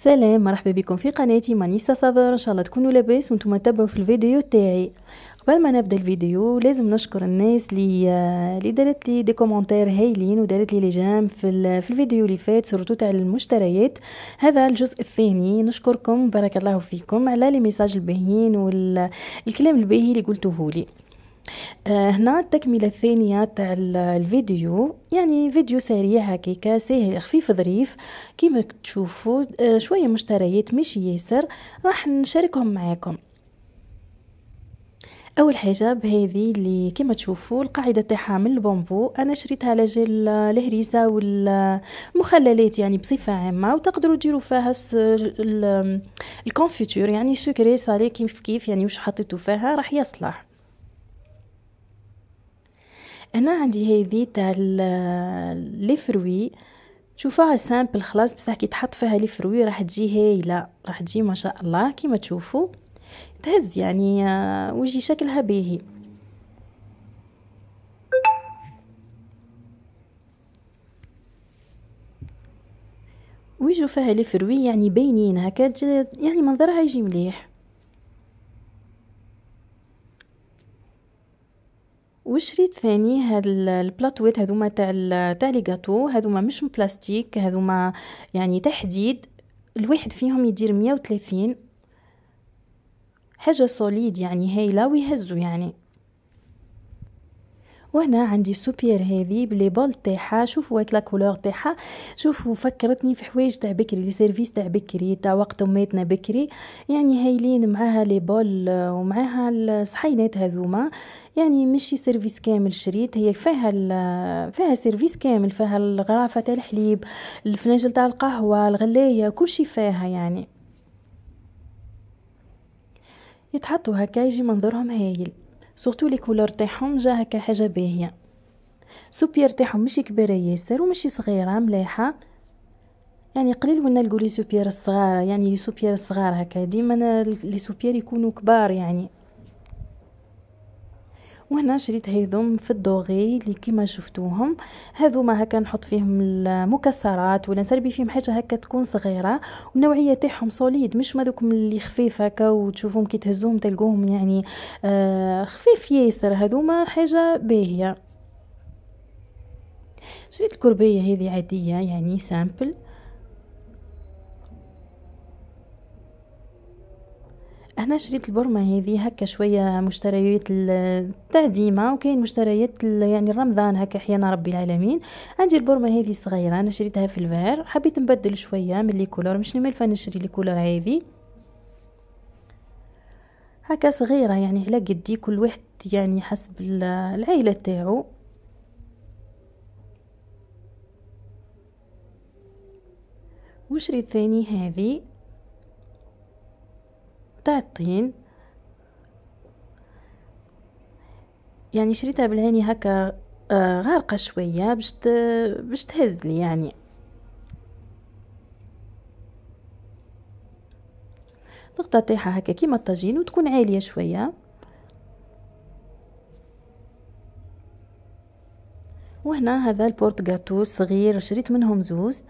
سلام، مرحبا بكم في قناتي مانيسا سافور. ان شاء الله تكونوا لاباس وانتم تتبعوا في الفيديو تاعي. قبل ما نبدا الفيديو لازم نشكر الناس اللي دارت لي دي كومونتير هايلين ودارت لي جام في الفيديو اللي فات، سورتو تاع المشتريات. هذا الجزء الثاني، نشكركم بارك الله فيكم على لي ميساج الباهيين والكلام الباهي اللي قلتوه لي. هنا التكمله الثانيه تاع الفيديو، يعني فيديو سريع هكاكا ساهل خفيف ظريف كيما تشوفوا. شويه مشتريات مش ياسر راح نشاركهم معاكم. اول حاجه بهذه اللي كيما تشوفوا القاعده تاعها من البامبو، انا شريتها على جال الهريسه والمخللات يعني بصفه عامه، وتقدروا ديروا فيها الكونفيتور يعني سكري صالي كيف يعني واش حطيتوا فيها راح يصلح. انا عندي هذه تاع لي فروي، شوفوها سامبل خلاص، بصح كي تحط فيها لي فروي راح تجي هايله، راح تجي ما شاء الله كيما تشوفوا تهز يعني ويجي شكلها باهي. ويجوا فيها لي فروي يعني باينين هكا، يعني منظرها يجي مليح. وشريت ثاني هاد البلاطوات هذوما تاع لي غاتو، هذوما مش من بلاستيك، هذوما يعني تحديد. الواحد فيهم يدير 130، حاجه سوليد يعني هايله ويهزوا يعني. وهنا عندي سوبير هذه بلي بول تاعها، شوفوا هاك لا كولور تاعها، شوفوا فكرتني في حوايج تاع بكري، لي سيرفيس تاع بكري تاع وقت اميتنا بكري، يعني هايلين معاها لي بول ومعاها الصحينات هذوما. يعني مشي سيرفيس كامل شريت، هي فيها سيرفيس كامل، فيها الغرافه تاع الحليب، الفناجل تاع القهوه، الغلايه، كل شيء فيها يعني. يتحطوا هكا يجي منظرهم هايل، سورتو لي كولور تاعهم جا هكا حاجه باهيه. سوبير تاعهم ماشي كبيره ياسر وماشي صغيره، مليحه يعني. قليل وين نلقوا لي سوبير الصغار، يعني لي سوبير الصغار هكا ديما لي سوبير يكونوا كبار يعني. وهنا شريت هذوم في الدوغي اللي كيما شفتوهم، هذوما هكا نحط فيهم المكسرات ولا نسربي فيهم حاجه هكا تكون صغيره، والنوعيه تاعهم سوليد، مش ماذوكم اللي خفيف هكا وتشوفوهم كي تهزوهم تلقوهم يعني خفيف ياسر. هذوما حاجه باهيه. شريت الكربيه هذه عاديه يعني سامبل. هنا شريت البرمة هذه هكا شوية مشتريات تاع ديما، وكاين مشتريات يعني رمضان هكا احيانا ربي العالمين. عندي البرمة هذه صغيرة، انا شريتها في الفار، حبيت نبدل شوية من لي كولور، مش نملفة نشري لي كولور هذه هكا صغيرة يعني على قدي، كل واحد يعني حسب العائلة تاعو. وشريت ثاني هذه تاع الطين، يعني شريتها بالعيني هكا غارقة شوية باش تهز لي يعني. الضغطة تاعها هكا كيما الطاجين وتكون عالية شوية. وهنا هذا البورت غاتو صغير، شريت منهم زوز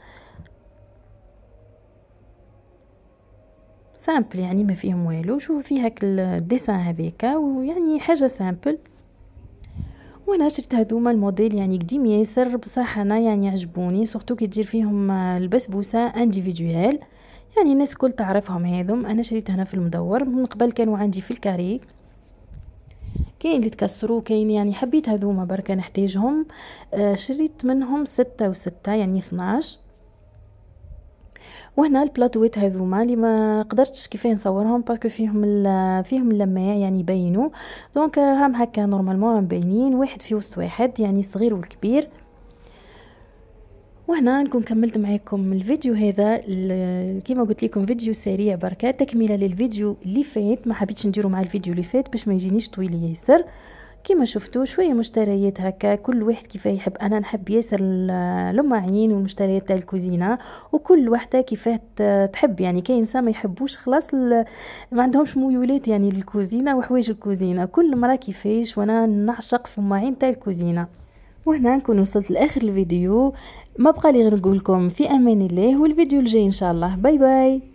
سامبل يعني ما فيهم والو، شوفوا فيه هاك الديسان هذيكا ويعني حاجه سامبل. وانا شريت هذوما الموديل يعني قديم ياسر، بصح انا يعني عجبوني، سورتو كي تدير فيهم البسبوسه انديفيدوال، يعني الناس كل تعرفهم هذوم. انا شريت هنا في المدور، من قبل كانوا عندي في الكاري، كاين اللي تكسروا كاين يعني حبيت هذوما بركه نحتاجهم. شريت منهم 6 و6 يعني 12. وهنا البلاطوات هذوما اللي ما قدرتش كيفاه نصورهم باسكو فيهم اللماع يعني يبينوا، دونك هم هكا نورمالمون مبينين واحد في وسط واحد يعني الصغير والكبير. وهنا نكون كملت معكم الفيديو هذا، كيما قلت لكم فيديو سريع بركه تكمله للفيديو اللي فات، ما حبيتش نديرو مع الفيديو اللي فات باش ما يجينيش طويل ياسر. كيما شفتوا شويه مشتريات هكا، كل واحد كيف يحب، انا نحب ياسر الماعين والمشتريات تاع الكوزينه، وكل وحده كيفاه تحب يعني. كاين انسان ما يحبوش خلاص ما عندهمش ميولات يعني للكوزينه وحوايج الكوزينه، كل مره كيفاش، وانا نعشق في الماعين تاع الكوزينه. وهنا نكون وصلت لاخر الفيديو. ما بقى لي غير نقولكم في امان الله، والفيديو الجاي ان شاء الله. باي باي.